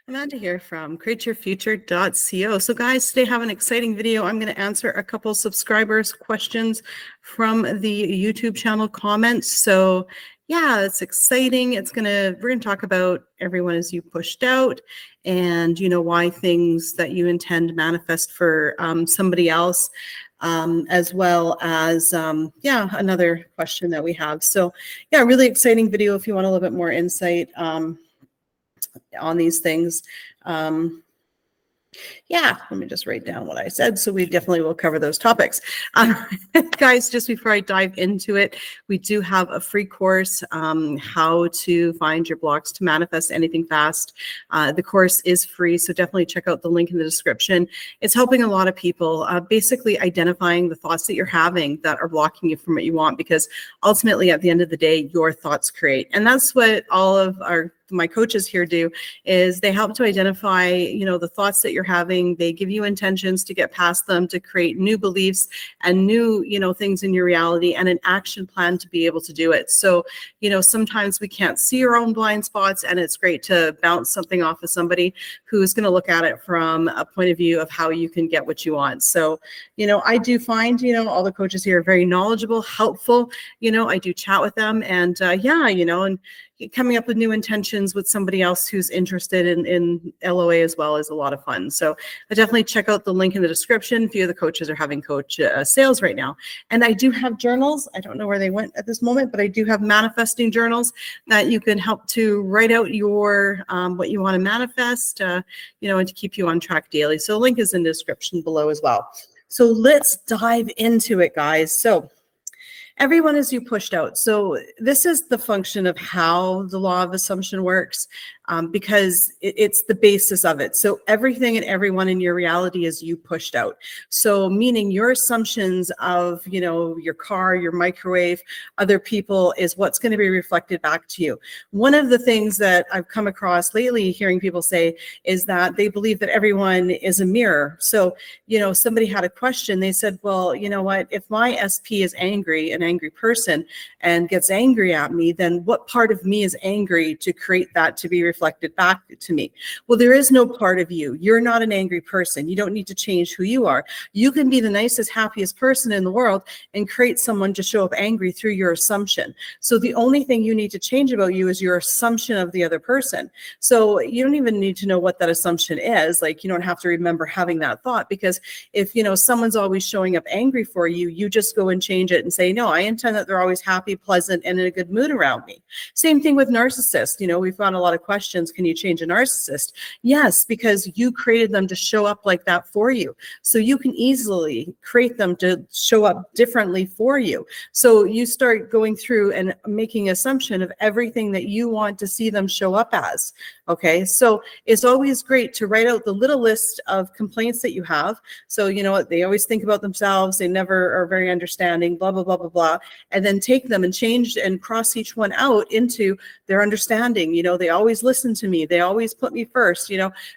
Amanda here from createyourfuture.co. So guys, today I have an exciting video. I'm going to answer a couple subscribers' questions from the YouTube channel comments. So yeah, it's exciting. We're going to talk about everyone as you pushed out and, why things that you intend manifest for somebody else. As well as, another question that we have. So yeah, really exciting video if you want a little bit more insight on these things. Let me just write down what I said. So we definitely will cover those topics. Guys, just before I dive into it, we do have a free course, how to find your blocks to manifest anything fast. The course is free, so definitely check out the link in the description. It's helping a lot of people, basically identifying the thoughts that you're having that are blocking you from what you want, because ultimately at the end of the day, your thoughts create. And that's what all of my coaches here do, is they help to identify, the thoughts that you're having. They give you intentions to get past them, to create new beliefs and new, things in your reality, and an action plan to be able to do it. So, sometimes we can't see our own blind spots, and it's great to bounce something off of somebody who's going to look at it from a point of view of how you can get what you want. So, I do find, all the coaches here are very knowledgeable, helpful. I do chat with them, and and coming up with new intentions with somebody else who's interested in LOA as well is a lot of fun. So I definitely check out the link in the description. A few of the coaches are having coach sales right now. And I do have journals. I don't know where they went at this moment, but I do have manifesting journals that you can help to write out your what you want to manifest, and to keep you on track daily. So the link is in the description below as well. So let's dive into it, guys. So everyone as you pushed out. So this is the function of how the law of assumption works, because it's the basis of it. So everything and everyone in your reality is you pushed out. So meaning your assumptions of, your car, your microwave, other people is what's going to be reflected back to you. One of the things that I've come across lately, hearing people say, is that they believe that everyone is a mirror. So, somebody had a question. They said, well, you know what, if my SP is angry, an angry person, and gets angry at me, then what part of me is angry to create that to be reflected back to me? Well, there is no part of you. You're not an angry person. You don't need to change who you are. You can be the nicest, happiest person in the world and create someone to show up angry through your assumption. So the only thing you need to change about you is your assumption of the other person. So you don't even need to know what that assumption is. Like, you don't have to remember having that thought, because if, someone's always showing up angry for you, you just go and change it and say, no, I intend that they're always happy, pleasant, and in a good mood around me. Same thing with narcissists. We've got a lot of questions. Can you change a narcissist? Yes, because you created them to show up like that for you. So you can easily create them to show up differently for you. So you start going through and making assumption of everything that you want to see them show up as. Okay, so it's always great to write out the little list of complaints that you have. So they always think about themselves. They never are very understanding, blah, blah, blah, blah, blah. And then take them and change and cross each one out into their understanding. They always listen to me. They always put me first.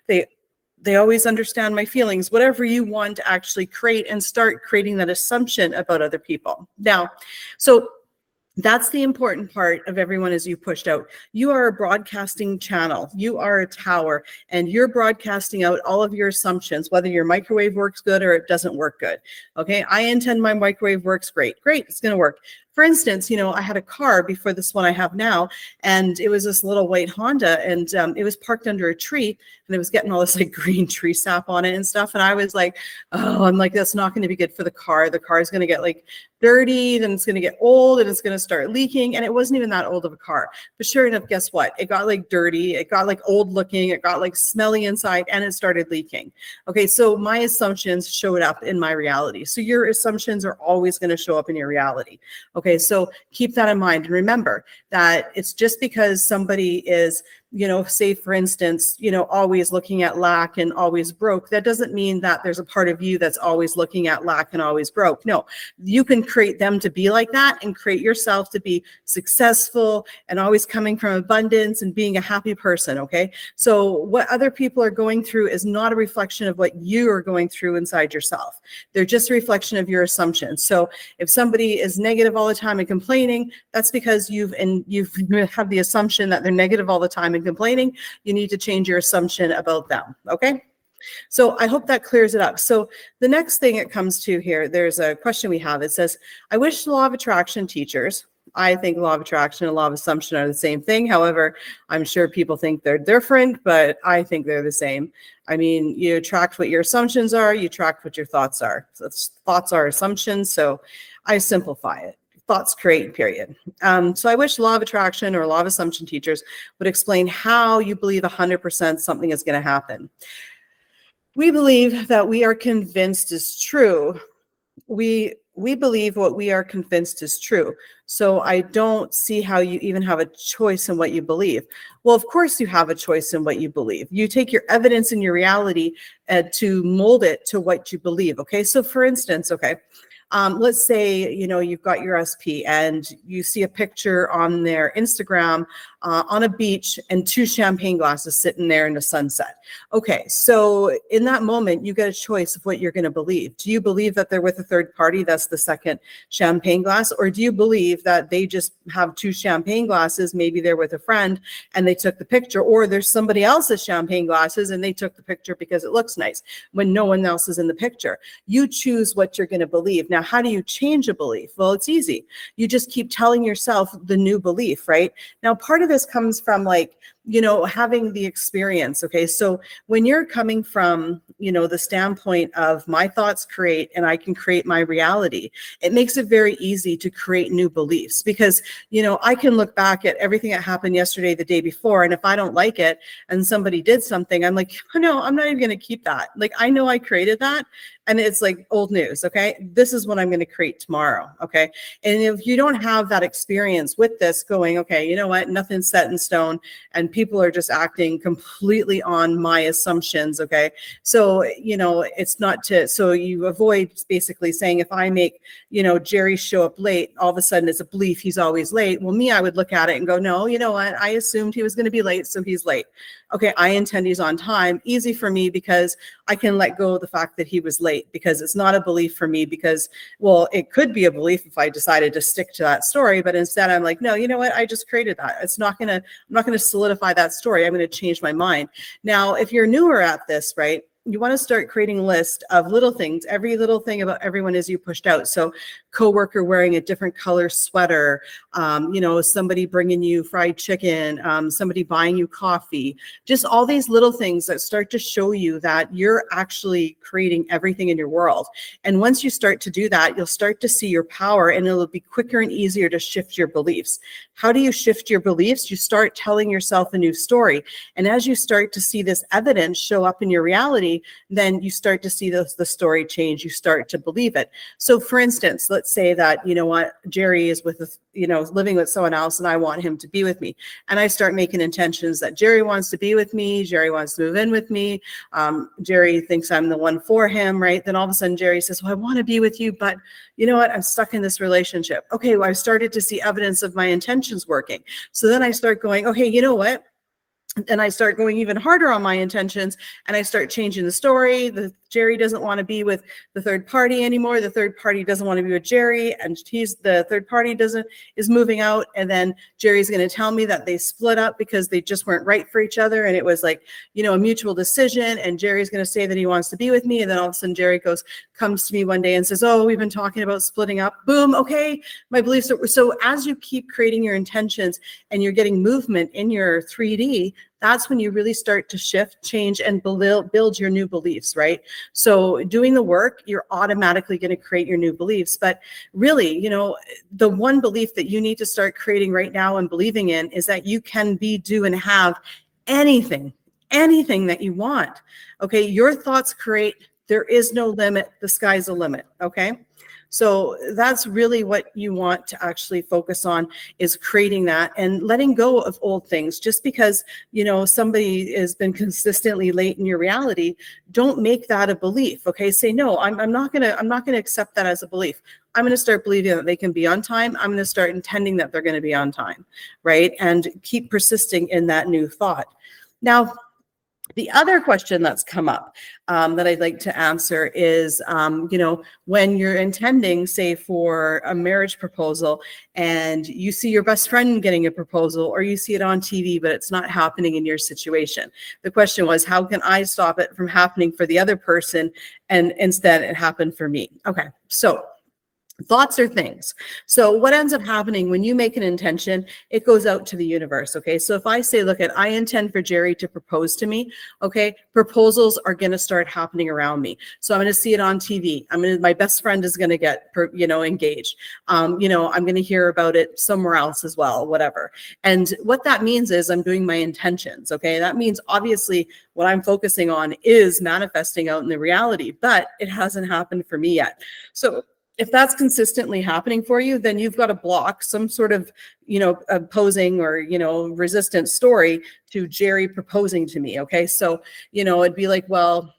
They always understand my feelings, whatever you want to actually create, and start creating that assumption about other people. Now, so that's the important part of everyone as you pushed out. You are a broadcasting channel. You are a tower, and you're broadcasting out all of your assumptions, whether your microwave works good or it doesn't work good. Okay, I intend my microwave works great. Great, it's going to work. For instance, I had a car before this one I have now, and it was this little white Honda, and it was parked under a tree, and it was getting all this like green tree sap on it and stuff. And I was like, oh, I'm like, that's not going to be good for the car. The car is going to get like dirty, then it's going to get old, and it's going to start leaking. And it wasn't even that old of a car. But sure enough, guess what? It got like dirty. It got like old looking. It got like smelly inside, and it started leaking. Okay, so my assumptions showed up in my reality. So your assumptions are always going to show up in your reality. Okay, so keep that in mind. And remember that it's just because somebody is, say for instance, always looking at lack and always broke, that doesn't mean that there's a part of you that's always looking at lack and always broke. No, you can create them to be like that and create yourself to be successful and always coming from abundance and being a happy person. Okay, so what other people are going through is not a reflection of what you are going through inside yourself. They're just a reflection of your assumptions. So if somebody is negative all the time and complaining, that's because you've have the assumption that they're negative all the time and and complaining. You need to change your assumption about them. Okay. So I hope that clears it up. So the next thing it comes to here, there's a question we have. It says, I wish law of attraction teachers, I think law of attraction and law of assumption are the same thing. However, I'm sure people think they're different, but I think they're the same. I mean, you attract what your assumptions are, you attract what your thoughts are. So thoughts are assumptions. So I simplify it. Thoughts create, period. So I wish law of attraction or law of assumption teachers would explain how you believe 100% something is going to happen. We believe that we are convinced is true. We believe what we are convinced is true. So I don't see how you even have a choice in what you believe. Well, of course you have a choice in what you believe. You take your evidence and your reality to mold it to what you believe. Okay. So for instance, okay, let's say, you know, you've got your SP and you see a picture on their Instagram on a beach and 2 champagne glasses sitting there in the sunset. Okay, so in that moment, you get a choice of what you're going to believe. Do you believe that they're with a third party? That's the second champagne glass. Or do you believe that they just have 2 champagne glasses? Maybe they're with a friend and they took the picture, or there's somebody else's champagne glasses and they took the picture because it looks nice when no one else is in the picture. You choose what you're going to believe. Now, how do you change a belief? Well, it's easy. You just keep telling yourself the new belief, right? Now, part of this comes from like, you know, having the experience. Okay. So when you're coming from, you know, the standpoint of my thoughts create and I can create my reality, it makes it very easy to create new beliefs because, you know, I can look back at everything that happened yesterday, the day before. And if I don't like it and somebody did something, I'm like, oh, no, I'm not even going to keep that. Like, I know I created that. And it's like old news. Okay. This is what I'm going to create tomorrow. Okay. And if you don't have that experience with this going, okay, you know what, nothing's set in stone and people are just acting completely on my assumptions. Okay. So, you know, it's not to, so you avoid basically saying, if I make, you know, Jerry show up late, all of a sudden it's a belief he's always late. Well, me, I would look at it and go, no, you know what? I assumed he was going to be late. So he's late. Okay. I intend he's on time. Easy for me because I can let go of the fact that he was late because it's not a belief for me because, well, it could be a belief if I decided to stick to that story, but instead I'm like, no, you know what? I just created that. It's not going to, I'm not going to solidify that story. I'm going to change my mind. Now, if you're newer at this, right, you want to start creating a list of little things, every little thing about everyone as you pushed out. So coworker wearing a different color sweater, you know, somebody bringing you fried chicken, somebody buying you coffee, just all these little things that start to show you that you're actually creating everything in your world. And once you start to do that, you'll start to see your power and it'll be quicker and easier to shift your beliefs. How do you shift your beliefs? You start telling yourself a new story. And as you start to see this evidence show up in your reality, then you start to see the story change. You start to believe it. So for instance, let's say that, you know what, Jerry is with, you know, living with someone else and I want him to be with me. And I start making intentions that Jerry wants to be with me. Jerry wants to move in with me. Jerry thinks I'm the one for him, right? Then all of a sudden Jerry says, well, I want to be with you, but you know what? I'm stuck in this relationship. Okay, well, I started to see evidence of my intentions working. So then I start going, okay, you know what? And I start going even harder on my intentions and I start changing the story. The Jerry doesn't want to be with the third party anymore. The third party doesn't want to be with Jerry and the third party is moving out. And then Jerry's going to tell me that they split up because they just weren't right for each other. And it was like, you know, a mutual decision. And Jerry's going to say that he wants to be with me. And then all of a sudden Jerry comes to me one day and says, oh, we've been talking about splitting up. Boom. Okay. My beliefs are, so as you keep creating your intentions and you're getting movement in your 3D, that's when you really start to shift, change, and build your new beliefs, right? So doing the work, you're automatically going to create your new beliefs. But really, you know, the one belief that you need to start creating right now and believing in is that you can be, do, and have anything that you want. Okay, your thoughts create, there is no limit, the sky's the limit, okay? So that's really what you want to actually focus on, is creating that and letting go of old things. Just because, you know, somebody has been consistently late in your reality, don't make that a belief. Okay, say no, I'm not gonna accept that as a belief. I'm going to start believing that they can be on time. I'm going to start intending that they're going to be on time, right? And keep persisting in that new thought. Now, The other question that's come up that I'd like to answer is, when you're intending, say, for a marriage proposal and you see your best friend getting a proposal or you see it on TV, but it's not happening in your situation. The question was, how can I stop it from happening for the other person and instead it happened for me? Okay, so thoughts are things. So what ends up happening when you make an intention, it goes out to the universe. Okay. So if I say, look, I intend for Jerry to propose to me. Okay. Proposals are going to start happening around me. So I'm going to see it on TV. My best friend is going to get, engaged. I'm going to hear about it somewhere else as well, whatever. And what that means is I'm doing my intentions. Okay. That means obviously what I'm focusing on is manifesting out in the reality, but it hasn't happened for me yet. So if that's consistently happening for you, then you've got to block some sort of, opposing or, resistant story to Jerry proposing to me. Okay. So, it'd be like, well,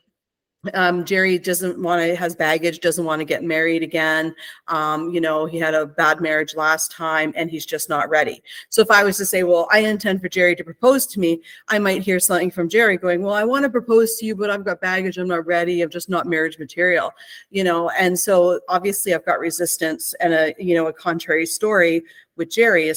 Jerry has baggage, doesn't want to get married again. He had a bad marriage last time and he's just not ready. So if I was to say, well, I intend for Jerry to propose to me, I might hear something from Jerry going, well, I want to propose to you, but I've got baggage. I'm not ready. I'm just not marriage material, and so obviously I've got resistance and a contrary story with Jerry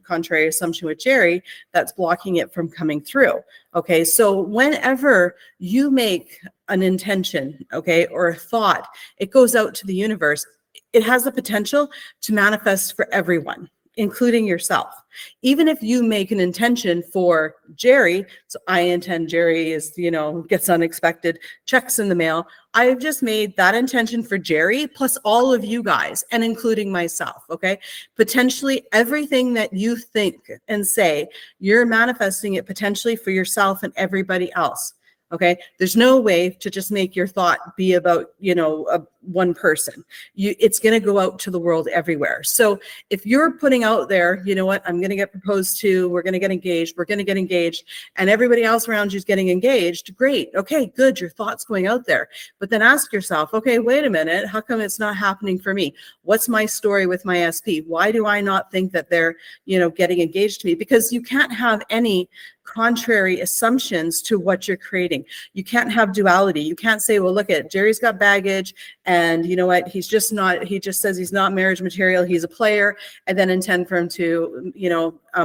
contrary assumption with Jerry, that's blocking it from coming through. Okay. So whenever you make an intention, okay, or a thought, it goes out to the universe. It has the potential to manifest for everyone, including yourself. Even if you make an intention for Jerry, so I intend Jerry gets unexpected checks in the mail. I've just made that intention for Jerry plus all of you guys and including myself. Okay. Potentially everything that you think and say, you're manifesting it potentially for yourself and everybody else. Okay. There's no way to just make your thought be about, one person. It's going to go out to the world everywhere. So if you're putting out there, you know what, I'm going to get proposed to, we're going to get engaged, and everybody else around you is getting engaged. Great. Okay, good. Your thought's going out there. But then ask yourself, okay, wait a minute. How come it's not happening for me? What's my story with my SP? Why do I not think that they're, getting engaged to me? Because you can't have any contrary assumptions to what you're creating. You can't have duality. You can't say, well, look at Jerry's got baggage and you know what, he just says he's not marriage material, he's a player, and then intend for him to,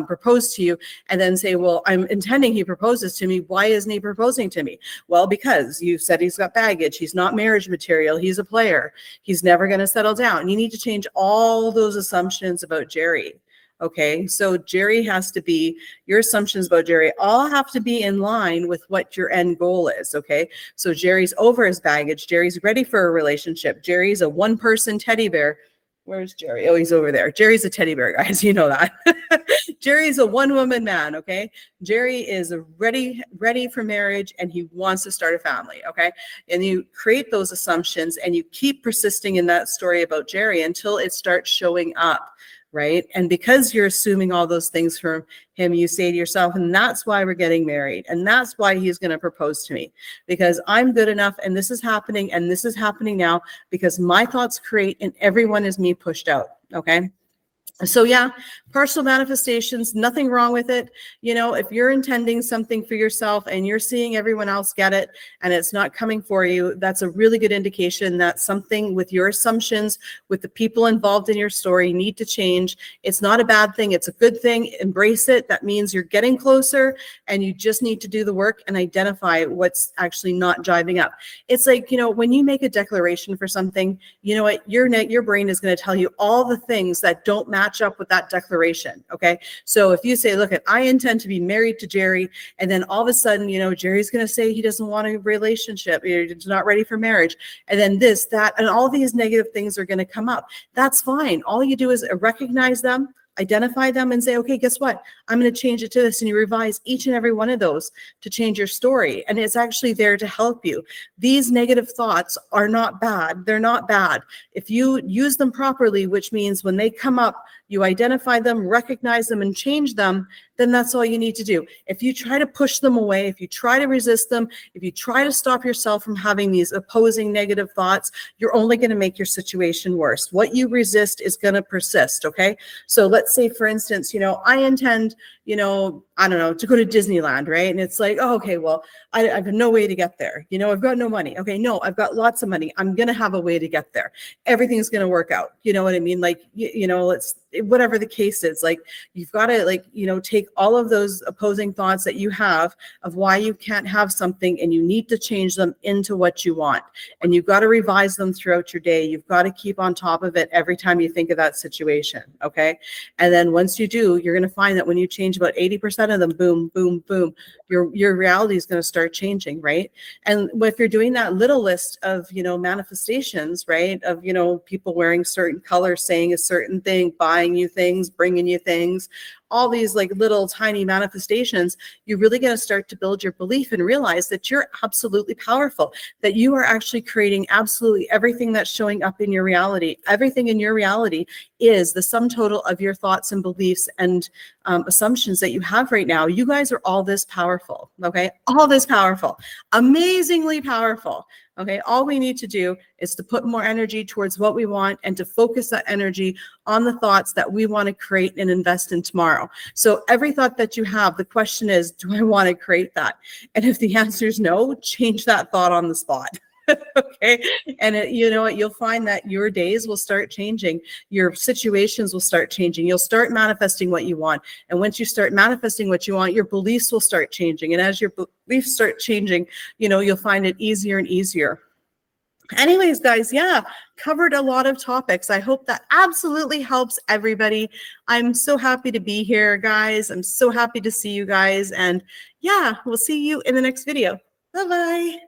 propose to you and then say, well, I'm intending he proposes to me. Why isn't he proposing to me? Well, because you said he's got baggage, he's not marriage material, he's a player, he's never going to settle down. You need to change all those assumptions about Jerry. Okay, so Jerry has to be, your assumptions about Jerry all have to be in line with what your end goal is. Okay, so Jerry's over his baggage. Jerry's ready for a relationship. Jerry's a one-person teddy bear. Where's Jerry? Oh, he's over there. Jerry's a teddy bear, guys. You know that. Jerry's a one-woman man. Okay, Jerry is ready for marriage and he wants to start a family. Okay, and you create those assumptions and you keep persisting in that story about Jerry until it starts showing up. Right. And because you're assuming all those things from him, you say to yourself, and that's why we're getting married. And that's why he's going to propose to me, because I'm good enough. And this is happening. And this is happening now because my thoughts create and everyone is me pushed out. Okay. So yeah, partial manifestations, nothing wrong with it. If you're intending something for yourself and you're seeing everyone else get it and it's not coming for you, that's a really good indication that something with your assumptions, with the people involved in your story need to change. It's not a bad thing. It's a good thing. Embrace it. That means you're getting closer and you just need to do the work and identify what's actually not jiving up. It's like, when you make a declaration for something, you know what, your brain is going to tell you all the things that don't match up with that declaration. Okay. So if you say, look, I intend to be married to Jerry, and then all of a sudden, Jerry's going to say he doesn't want a relationship, he's not ready for marriage. And then this, that, and all these negative things are going to come up. That's fine. All you do is recognize them, identify them, and say, okay, guess what? I'm going to change it to this. And you revise each and every one of those to change your story. And it's actually there to help you. These negative thoughts are not bad. They're not bad. If you use them properly, which means when they come up, you identify them, recognize them, and change them, then that's all you need to do. If you try to push them away, if you try to resist them, if you try to stop yourself from having these opposing negative thoughts, you're only going to make your situation worse. What you resist is going to persist. Okay. So let's say, for instance, I intend, you know, I don't know, to go to Disneyland, right? And it's like, oh, okay, well, I have no way to get there. You know, I've got no money. Okay, no, I've got lots of money. I'm going to have a way to get there. Everything's going to work out. You know what I mean? Like, you know, whatever the case is, like, you've got to, like, you know, take all of those opposing thoughts that you have of why you can't have something, and you need to change them into what you want. And you've got to revise them throughout your day. You've got to keep on top of it every time you think of that situation. Okay. And then once you do, you're going to find that when you change about 80% of them, boom, boom, boom, your reality is going to start changing, right? And if you're doing that little list of, you know, manifestations, right, of, you know, people wearing certain colors, saying a certain thing, buying you things, bringing you things, all these like little tiny manifestations, you're really going to start to build your belief and realize that you're absolutely powerful, that you are actually creating absolutely everything that's showing up in your reality. Everything in your reality is the sum total of your thoughts and beliefs and assumptions that you have right now. You guys are all this powerful, okay? All this powerful, amazingly powerful. Okay, all we need to do is to put more energy towards what we want and to focus that energy on the thoughts that we want to create and invest in tomorrow. So every thought that you have, the question is, do I want to create that? And if the answer is no, change that thought on the spot. Okay. And you know what, you'll find that your days will start changing. Your situations will start changing. You'll start manifesting what you want. And once you start manifesting what you want, your beliefs will start changing. And as your beliefs start changing, you know, you'll find it easier and easier. Anyways, guys, yeah, covered a lot of topics. I hope that absolutely helps everybody. I'm so happy to be here, guys. I'm so happy to see you guys. And yeah, we'll see you in the next video. Bye-bye.